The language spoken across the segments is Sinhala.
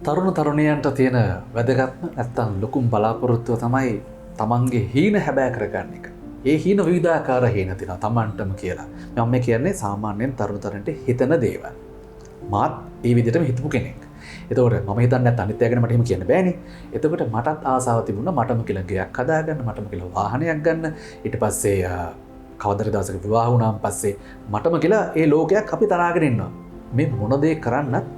තරුණ තරුණයන්ට තියෙන වැදගත්ම නැත්තම් ලොකුම් බලාපොරොත්තුව තමයි තමන්ගේ හීන හැබෑ කරගන්න එක. ඒ හීන විවිධාකාර හීන තියෙනවා තමන්ටම කියලා. මම මේ කියන්නේ සාමාන්‍යයෙන් තරුණ තරුණින්ට හිතන දේවල්. මාත් ඒ විදිහටම හිතපු කෙනෙක්. එතකොට මම හිතන්නේ නැත්නම් අනිත් අය ගැන මට එහෙම කියන්න බෑනේ. එතකොට මටත් ආසාව තිබුණා මටම කියලා ගෙයක් හදාගන්න, මටම කියලා වාහනයක් ගන්න. ඊට පස්සේ කවදර දවසක විවාහ වුණාන් පස්සේ මටම කියලා ඒ ලෝකයක් අපි තරාගෙන ඉන්නවා. මේ මොන දේ කරන්නත්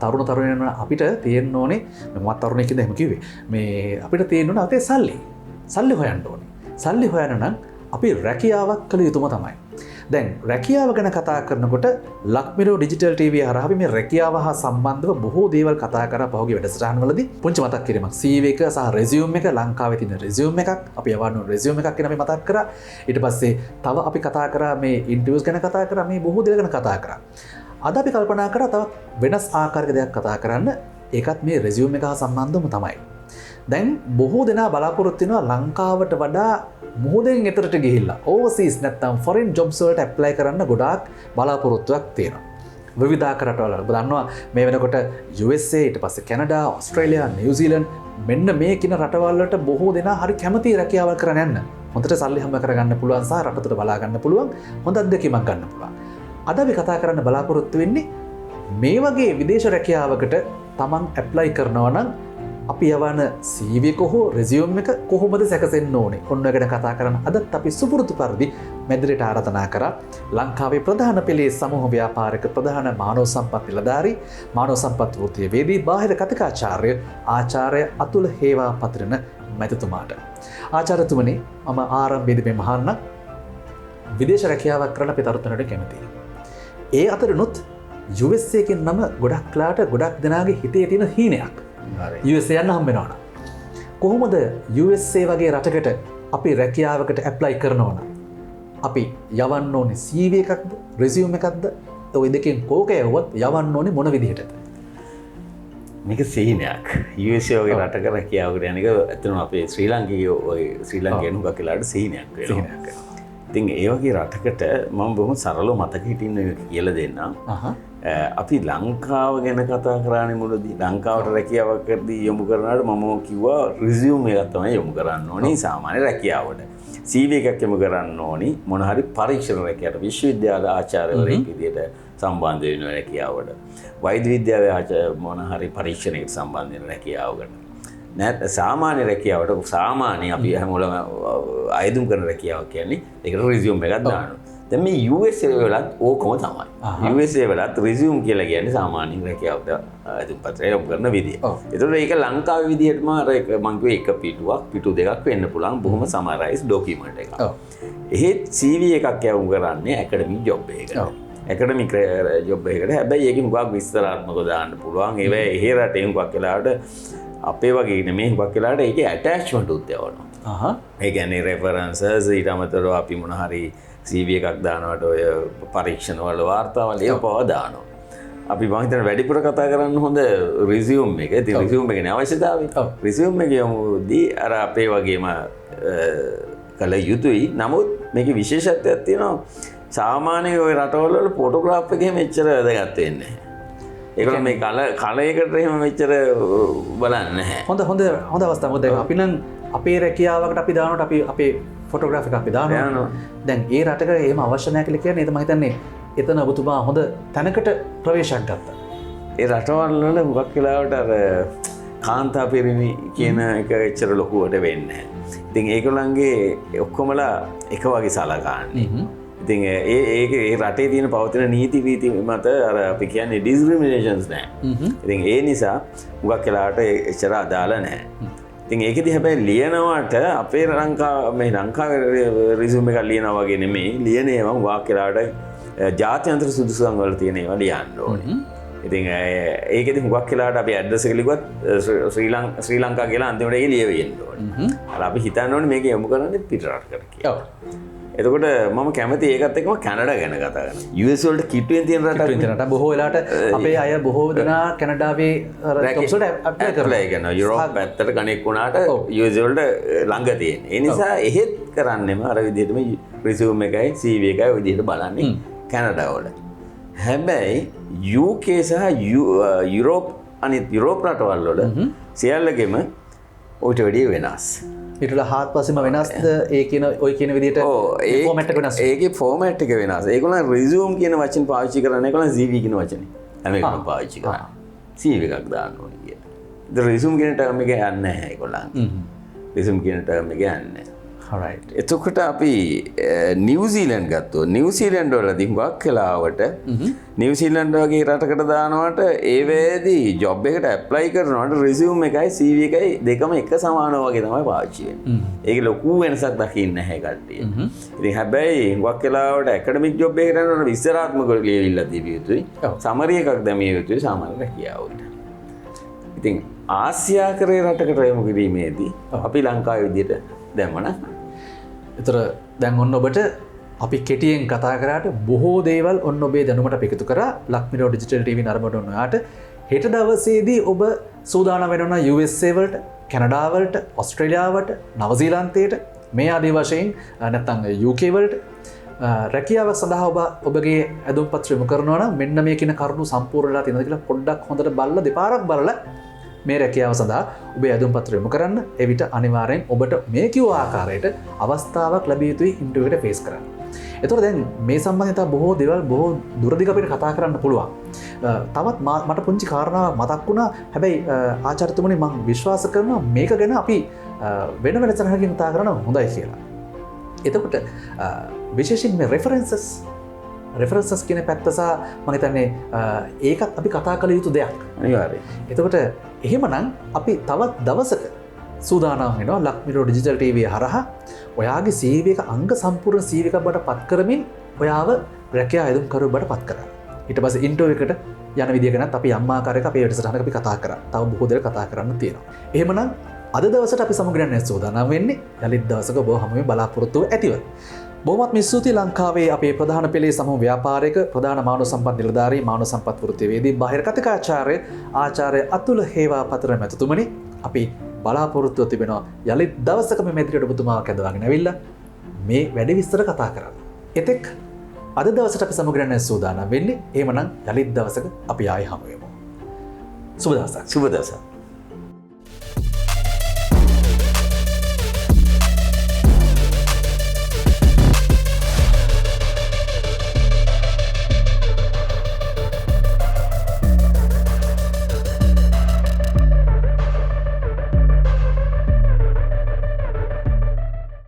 තරුණ තරුණයන් අපිට තියෙන්න ඕනේ. මමත් තරුණයෙක්ද එහෙම කිව්වේ. මේ අපිට තියෙන්න ඕනේ අපේ සල්ලි හොයන්න ඕනේ. සල්ලි හොයන්න නම් අපි රැකියාවක් කළ යුතුම තමයි. දැන් රැකියාව ගැන කතා කරනකොට ලක්මිරෝ ඩිජිටල් ටීවී හරහා අපි මේ රැකියාව හා සම්බන්ධව බොහෝ දේවල් කතා කරා පහුගිය වැඩසටහන්වලදී. පුංචි මතක් කිරීමක් CV එක සහ රෙසියුම් එක ලංකාවේ තියෙන රෙසියුම් එකක් අපි යවන්න රෙසියුම් එකක් ගැන අපි මතක් කරා. ඊට පස්සේ තව අපි කතා කරා මේ ඉන්ටර්වියුස් ගැන කතා කරා මේ බොහෝ දේවල් ගැන කතා කරා. අද අපි කල්පනා කරා තවත් වෙනස් ආකාරයක දෙයක් කතා කරන්න. ඒකත් මේ රෙසියුම් එක හා සම්බන්ධවම තමයි. දැන් බොහෝ දෙනා බලාපොරොත්තු වෙනවා ලංකාවට වඩා මුහුදෙන් එතරට ගිහිල්ලා ඕවර්සීස් නැත්තම් ෆොරින් ජොබ්ස් වලට ඇප්ලයි කරන්න ගොඩාක් බලාපොරොත්තුවක් තියෙනවා. විවිධාකාර රටවල ඔබ දන්නවා මේ වෙනකොට USA ඊට පස්සේ කැනඩා, ඕස්ට්‍රේලියා, නිව්සීලන්ඩ් මෙන්න මේ කින රටවල් වලට බොහෝ දෙනා හරි කැමති රැකියාවල් කරන්න යන්න. හොඳට සල්ලි හම්බ කරගන්න පුළුවන් සහ රටට බලා ගන්න පුළුවන් හොඳ අත්දැකීමක් ගන්න පුළුවන්. අද අපි කතා කරන්න බලාපොරොත්තු වෙන්නේ මේ වගේ විදේශ රැකියාවකට තමන් ඇප්ලයි කරනවා නම් අපි යවන CV එක හෝ රෙසියුම් එක කොහොමද සැකසෙන්න ඕනේ? ඔන්න ගැන කතා කරන්න අදත් අපි සුපුරුදු පරිදි මැදිරියට ආරාධනා කරා ලංකාවේ ප්‍රධාන පෙළේ සමූහ ව්‍යාපාරික ප්‍රධාන මානව සම්පත් නිලධාරී මානව සම්පත් වෘත්තීයවේදී බාහිර කතිකාචාර්ය ආචාර්ය අතුල හේවා පතිරණ මැතිතුමාට. ආචාර්යතුමනි මම ආරම්භයේදී මේ මහන්න විදේශ රැකියාවක් කරන්න අපි තරුණයන්ට කැමතියි. ඒ අතරිනුත් USA කියන නම ගොඩක් ලාට ගොඩක් දෙනාගේ හිතේ තියෙන හීනයක්. USA යන්න හම්බෙනවන. කොහොමද USA වගේ රටකට අපි රැකියාවකට ඇප්ලයි කරනවන. අපි යවන්න ඕනේ CV එකක්ද රෙසියුම් එකක්ද ඔය දෙකෙන් කෝක යවුවත් යවන්න ඕනේ මොන විදිහටද? මේක සීනයක්. USA වගේ රටක රැකියාවකට යන එක ඇත්තටම අපේ ශ්‍රී ලාංකිකයෝ ඔය ශ්‍රී ලාංකිකයන් හුඟක් වෙලාට සීනයක් වෙනවා. ඉතින් ඒ වගේ රටකට මම බොහොම සරලව මතක හිටින්න කියලා දෙන්නම්. අපි ලංකාව ගැන කතා කරන්නේ මුලදී ලංකාවට රැකියාවක් කරදී යොමු කරනාට මම කිව්වා රිසියුම් එකක් තමයි යොමු කරන්න ඕනේ සාමාන්‍ය රැකියාවට. CV එකක් යොමු කරන්න ඕනි මොන හරි පරීක්ෂණ රැකියාවට විශ්වවිද්‍යාල ආචාර්යවරයෙක් විදියට සම්බන්ධ වෙන රැකියාවට. වෛද්‍ය විද්‍යාලයේ මොන හරි පරීක්ෂණයකට සම්බන්ධ වෙන රැකියාවකට. නැත් සාමාන්‍ය රැකියාවට සාමාන්‍ය අපි හැමෝටම අයදුම් කරන රැකියාවක් කියන්නේ ඒකට රිසියුම් එකක් දානවා. දැන් මේ USA වලත් ඕකම තමයි. USA වලත් රිසියුම් කියලා කියන්නේ සාමාන්‍ය රැකියාවට අයදුම් පත්‍රය යොමු කරන විදිය. ඒතකොට ඒක ලංකාවේ විදියටම අර මං කිව්වේ එක පිටු දෙකක් වෙන්න පුළුවන් බොහොම සමරයිස් ඩොකියුමන්ට් එකක්. එහෙත් CV එකක් යොමු කරන්නේ ඇකඩමික් ජොබ් එකකට. ඇකඩමික් ජොබ් එකකට. හැබැයි ඒකෙන් හුඟක් විස්තරාත්මකව දාන්න පුළුවන්. ඒවා එහෙ රටේ හුඟක් වෙලාවට අපේ වගේ නෙමෙයි හුඟක් වෙලාවට ඒකේ ඇටැච්මන්ට් උත් යවනවා. ඒ කියන්නේ රෙෆරන්සස් ඊට අමතරව අපි මොන හරි CV එකක් දානවට ඔය පරීක්ෂණ වල වාර්තාවල ඒව පවා දානවා. අපි මම හිතන්නේ වැඩිපුර කතා කරන්න හොඳ රිසියුම් එක. ඉතින් රිසියුම් එකේ අවශ්‍යතාවය. රිසියුම් එක යමුදී අර අපේ වගේම කල යුතුයි. නමුත් මේකේ විශේෂත්වයක් තියෙනවා. සාමාන්‍ය ඔය රටවල වල ෆොටෝග්‍රාෆ් එකේ මෙච්චර වැදගත් වෙන්නේ නැහැ. ඒකල මේ කලයකට එහෙම මෙච්චර බලන්නේ නැහැ. හොඳ අවස්ථාවක්. දැන් අපි නම් අපේ රැකියාවකට අපි දානකොට අපි අපේ ෆොටෝග්‍රාෆ් එකක් අපි දානවා. දැන් ඒ රටක එහෙම අවශ්‍ය නැහැ කියලා කියන්නේ මම හිතන්නේ එතන ඔබතුමා හොඳ තැනකට ප්‍රවේශයක් ගත්තා. ඒ රටවල් වල හුඟක් වෙලාවට අර කාන්තා පිරිමි කියන එක එච්චර ලොකුවට වෙන්නේ නැහැ. ඉතින් ඒගොල්ලන්ගේ ඔක්කොමලා එක වගේ සලකන්නේ. ඉතින් ඒ රටේ තියෙන පවතින නීති රීති මත අර අපි කියන්නේ ඩිස්ක්‍රිමිනේෂන්ස් නැහැ. ඉතින් ඒ නිසා හුඟක් වෙලාවට එච්චර අදාළ නැහැ. ඉතින් ඒකෙදි හැබැයි ලියනවට අපේ ලංකාවේ රිසියුම් එකක් ලියනවා වගේ නෙමෙයි ලියන ඒවා හුඟක් වෙලාවට ජාත්‍යන්තර සුදුසුකම් වල තියෙන ඒවා ලියන්න ඕනේ. ඉතින් ඒකෙදි හුඟක් වෙලාවට අපි ඇඩ්‍රස් එක ලිව්වත් ශ්‍රී ලංකා කියලා අන්තිමට ඒක ලියවෙන්න ඕනේ. අර අපි හිතන්න ඕනේ මේක යොමු කරන්නේ පිට රටකට කියලා. එතකොට මම කැමති ඒකත් එක්කම කැනඩා ගැන කතා කරනවා. US වලට කිට්ටුවෙන් තියෙන රට බොහෝ වෙලාවට අපේ අය බොහෝ දෙනා කැනඩාවේ ජොබ්ස් වලට ඇප්ලයි කරනවා. යුරෝප් පැත්තට කනෙක් වුණාට US වලට ළඟ තියෙන. ඒ නිසා එහෙත් කරන්නෙම අර විදිහටම රිසියුම් එකයි CV එකයි ඔය විදිහට බලන්නේ කැනඩා වල. හැබැයි UK සහ යුරෝප් අනිත් යුරෝප රටවල් වල සියල්ලගෙම ඔයිට වැඩිය වෙනස්. ඊට හාත්පසෙම වෙනස්ද ඒ කියන ඔය කියන විදිහට ෆෝමැට් එක වෙනස්. ඒකේ ෆෝමැට් එක වෙනස්. ඒගොල්ලන් රිසියුම් කියන වචන පාවිච්චි කරන්නේ ඒගොල්ලන් CV කියන වචනේ. හැම එකම පාවිච්චි කරන්නේ. CV එකක් දාන්න ඕනේ කියලා. ඉතින් රිසියුම් කියන ටර්ම් එක යන්නේ නැහැ ඒගොල්ලන්. රිසියුම් කියන ටර්ම් එක යන්නේ නැහැ. right. එතකොට අපි නිව්සීලන්ඩ් ගත්තොත් නිව්සීලන්ඩ් වලදී හුඟක් වෙලාවට නිව්සීලන්ඩ් වගේ රටකට දානවට ඒ වෙලේදී ජොබ් එකට ඇප්ලයි කරනකොට රිසියුම් එකයි CV එකයි දෙකම එක සමානව වගේ තමයි පාවිච්චි වෙන්නේ. ඒකේ ලොකු වෙනසක් දකින්නේ නැහැ කට්ටිය. ඉතින් හැබැයි හුඟක් වෙලාවට ඇකඩමික් ජොබ් එකකට යනකොට විස්තරාත්මක ලියවිල්ල තිබිය යුතුයි. සමරි එකක් දැමිය යුතුයි සාමාන්‍ය රැකියාවට. ඉතින් ආසියාකරයේ රටකට යොමු කිරීමේදී අපි ලංකාවේ විදිහට දැම්මනම් එතර දැන් ඔන්න ඔබට අපි කෙටියෙන් කතා කරාට බොහෝ දේවල් ඔන්න ඔබේ දැනුමට අපි එකතු කරා ලක්මිරෝ ඩිජිටල් ටීවී නරඹන ඔයාට හෙට දවසේදී ඔබ සූදානම් වෙනවා USA වලට, කැනඩා වලට, ඕස්ට්‍රේලියාවට, නවසීලන්තයට මේ ආදී වශයෙන් නැත්නම් UK වලට රැකියාව සඳහා ඔබගේ ඇඳුම් පත්‍ර යොමු කරනවා නම් මෙන්න මේ කියන කරුණු සම්පූර්ණ වෙලා තියෙනවද කියලා පොඩ්ඩක් හොඳට බලලා දෙපාරක් බලලා මේ රැකියාව සඳහා ඔබේ ඇඳුම් පත්‍ර යොමු කරන්න. එවිට අනිවාර්යෙන් ඔබට මේ කිව්ව ආකාරයට අවස්ථාවක් ලැබිය යුතුයි ඉන්ටර්විව් එකට ෆේස් කරන්න. ඒතකොට දැන් මේ සම්බන්ධයෙන් තව බොහෝ දේවල් බොහෝ දුරදිග අපිට කතා කරන්න පුළුවන්. තවත් මට පුංචි කාරණාවක් මතක් වුණා. හැබැයි ආචාර්යතුමනි මම විශ්වාස කරනවා මේක ගැන අපි වෙන වෙන තරහකින් කතා කරන හොඳයි කියලා. එතකොට විශේෂයෙන් මේ රෙෆරන්සස් කියන පැත්ත සහ මම හිතන්නේ ඒකත් අපි කතා කළ යුතු දෙයක්. අනිවාර්යයෙන්. එතකොට එහෙමනම් අපි තවත් දවසක සූදානම් වෙනවා ලක්මිරෝ ඩිජිටල් ටීවී හරහා ඔයාගේ CV එක අංග සම්පූර්ණ CV එකක් බවට පත් කරමින් ඔයාව රැකියා ඇඳුම්කරුවෙක් බවට පත් කරා. ඊට පස්සේ ඉන්ටර්විව් එකට යන විදිය ගැනත් අපි අම්මා ආකාරයක අපේ වැඩසටහනක අපි කතා කරා. තව බොහෝ දේවල් කතා කරන්න තියෙනවා. එහෙමනම් අද දවසට අපි සමුගන්න සූදානම් වෙන්නේ යලිත් දවසක ඔබ හැමෝම බලාපොරොත්තු ඇතිව. බොහොමත් ස්තුතියි ලංකාවේ අපේ ප්‍රධාන පෙළේ සමූහ ව්‍යාපාරික ප්‍රධාන මානව සම්පත් නිලධාරී මානව සම්පත් වෘත්තීයවේදී බාහිර කතිකාචාර්ය ආචාර්ය අතුල හේවාපතර මැතිතුමනි අපි බලාපොරොත්තුව තිබෙනවා යලිත් දවසක මේ මෙදිරියට ඔබතුමාව කැඳවාගෙන ඇවිල්ලා මේ වැඩ විස්තර කතා කරන්න. එතෙක් අද දවසට අපි සමුගන්න සූදානම් වෙන්නේ. එහෙමනම් යලිත් දවසක අපි ආයෙ හමු වෙමු. සුබ දවසක්. සුබ දවසක්.